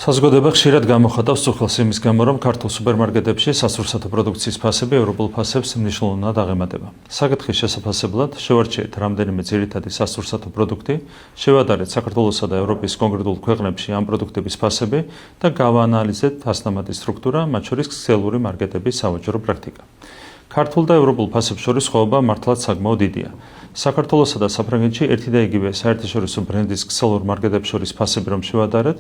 საზოგადოება ხშირად გამოხატავს უხელს იმის გამო, რომ ქართულ სუპერმარკეტებში სასურსათო პროდუქციის ფასები ევროპულ ფასებს მნიშვნელოვნად აღემატება. საკითხის შესაფასებლად შევარჩიეთ რამდენიმე ძირითადი სასურსათო პროდუქტი, შევადარეთ საქართველოსა და ევროპის კონკრეტულ ქვეყნებში ამ პროდუქტების ფასები და გავაანალიზეთ ფასდამატი სტრუქტურა, მათ შორის ქსელური მარკეტების სავაჭრო პრაქტიკა. ქართულ და ევროპულ ფასებს შორის სხვაობა მართლაც საკმაოდ დიდია. საქართველოსა და საფრანგეთში ერთი და იგივე საერთაშორისო ბრენდის ქსელურ მარკეტებს შორის ფასები რომ შევადარეთ,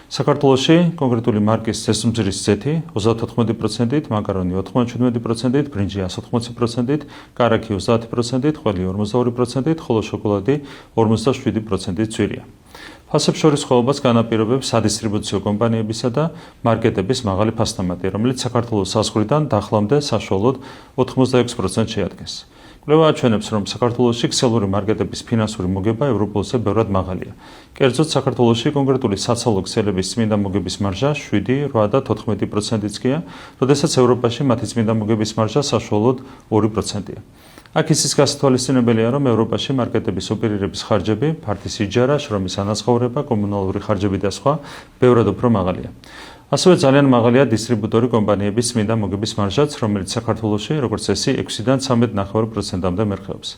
საქართველოში კონკრეტული მარკის წესუმძირის ზეთი 34%-ით, მაკარონი 97%-ით, ბრინჯი 180%-ით, კარაქი 30%-ით, ყველი 42%-ით, ხოლო შოკოლადი 47%-ით ძვირია. ფასებს შორის სხვაობას განაპირობებს სადისტრიბუციო კომპანიებისა და მარკეტების მაღალი ფასდამატი, რომელიც საქართველოს საზღვრიდან დახლამდე საშუალოდ 86% შეადგენს. კვლევა აჩვენებს, რომ საქართველოში ქსელური მარკეტების ფინანსური მოგება ევროპულზე ბევრად მაღალია. კერძოდ, საქართველოში კონკრეტული საცალო ქსელების წმინდა მოგების მარჟა 7, 8 და 14%-იც გია, როდესაც ევროპაში მათი წმინდა მოგების მარჟა საშუალოდ 2%-ია. აქ ისიც გასათვალისწინებელია, რომ ევროპაში მარკეტების ოპერირების ხარჯები, ფართის იჯარა, შრომის ანაზღაურება, კომუნალური ხარჯები და სხვა ბევრად უფრო მაღალია. ასევე ძალიან მაღალია დისტრიბუტორი კომპანიების წმინდა მოგების მარჟაც, რომელიც საქართველოში, როგორც წესი, 6-დან 13.5%-მდე მერყეობს.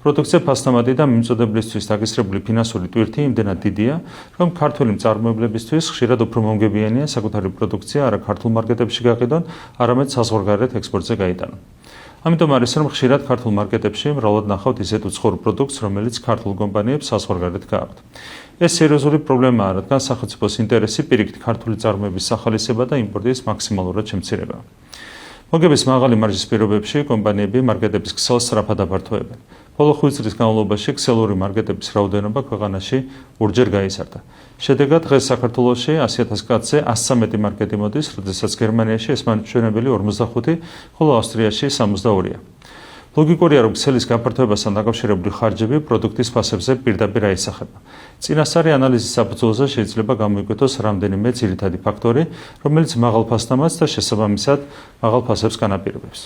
პროდუქცია ფასდამატი და მიმწოდებლისთვის დაგესრებული ფინანსური ტვირთი იმდენად დიდია, რომ ქართველი მწარმოებლებისთვის ხშირად უფრო მომგებიანია საკუთარი პროდუქცია არა ქართულ მარკეტებში გაყიდონ, არამედ საზღვარგარეთ ექსპორტზე გაიტანონ. ამიტომ არის, რომ ხშირად ქართულ მარკეტებში მრავლად ნახავთ ისეთ უცხოურ პროდუქტს, რომელიც ქართულ კომპანიებს საზღვარგარეთ გააქვთ. ეს სერიოზული პრობლემაა, რადგან სახელმწიფოს ინტერესი პირიქით ქართული წარმოების სახალისება და იმპორტის მაქსიმალურად შემცირება. მოგების მაღალი მარჟის პირობებში კომპანიები მარკეტების ქსელს სწრაფად აფართოებენ. ბოლო 5 წლის განმავლობაში ქსელური მარკეტების რაოდენობა ქვეყანაში ორჯერ გაიზარდა. შედეგად დღეს საქართველოში 100,000 კაცზე 113 მარკეტი მოდის, როდესაც გერმანიაში ეს მაჩვენებელი 45, ხოლო ავსტრიაში 62-ია. ლოგიკურია, რომ ქსელის გაფართოებასთან დაკავშირებული ხარჯები პროდუქტის ფასებზე პირდაპირ აისახება. წინასწარი ანალიზის საფუძველზე შეიძლება გამოიკვეთოს რამდენიმე ძირითადი ფაქტორი, რომელიც მაღალ ფასდამატს და შესაბამისად მაღალ ფასებს განაპირობებს.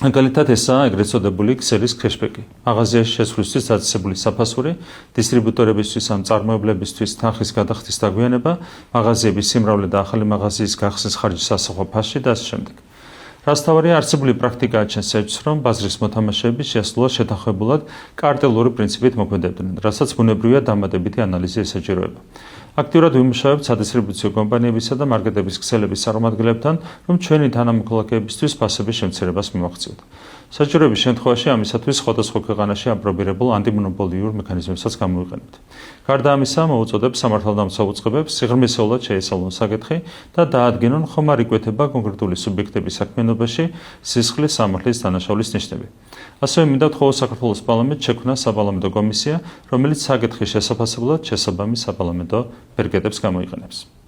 მაგალითად, ესაა ეგრეთ წოდებული ქსელის ქეშბექი, მაღაზიაში შესვლისთვის დაწესებული საფასური, დისტრიბუტორებისთვის ან მწარმოებლებისთვის თანხის გადახდის დაგვიანება, მაღაზიების სიმრავლე და ახალი მაღაზიის გახსნის ხარჯის ასახვა ფასში და ასე შემდეგ. რასთავარია, არსებული პრაქტიკა აჩენს ეჭვს, რომ ბაზრის მოთამაშეები შეასრულა შეთანხმებულად კარტელური პრინციპით მოქმედებდნენ, რასაც ბუნებრივია დამატებითი ანალიზი ესაჭიროება. აქტიურად ვიმუშავებთ სადისტრიბუციო კომპანიებისა და მარკეტების ქსელების წარმომადგენლებთან, რომ ჩვენი თანამოქალაქეებისთვის ფასების შემცირებას მივახციოთ. საჭიროების შემთხვევაში ამისათვის სხვადასხვა ქვეყანაში აპრობირებულ ანტიმონოპოლიურ მექანიზმებსაც გამოვიყენებთ. გარდა ამისა, მოუწოდებ სამართალდამცავ უწყებებს სიღრმისეულად შეესალონ საკითხი და დაადგინონ ხომ არ იკვეთება კონკრეტული სუბიექტების საქმიანობაში სისხლის სამართლის დანაშაულის ნიშნები. ასევე მინდათ ხოლო საქართველოს პარლამენტს შექმნა საპარლამენტო კომისია, რომელიც საკითხის შესაფასებლად შესაბამის საპარლამენტო ბერგეტებს გამოიყენებს.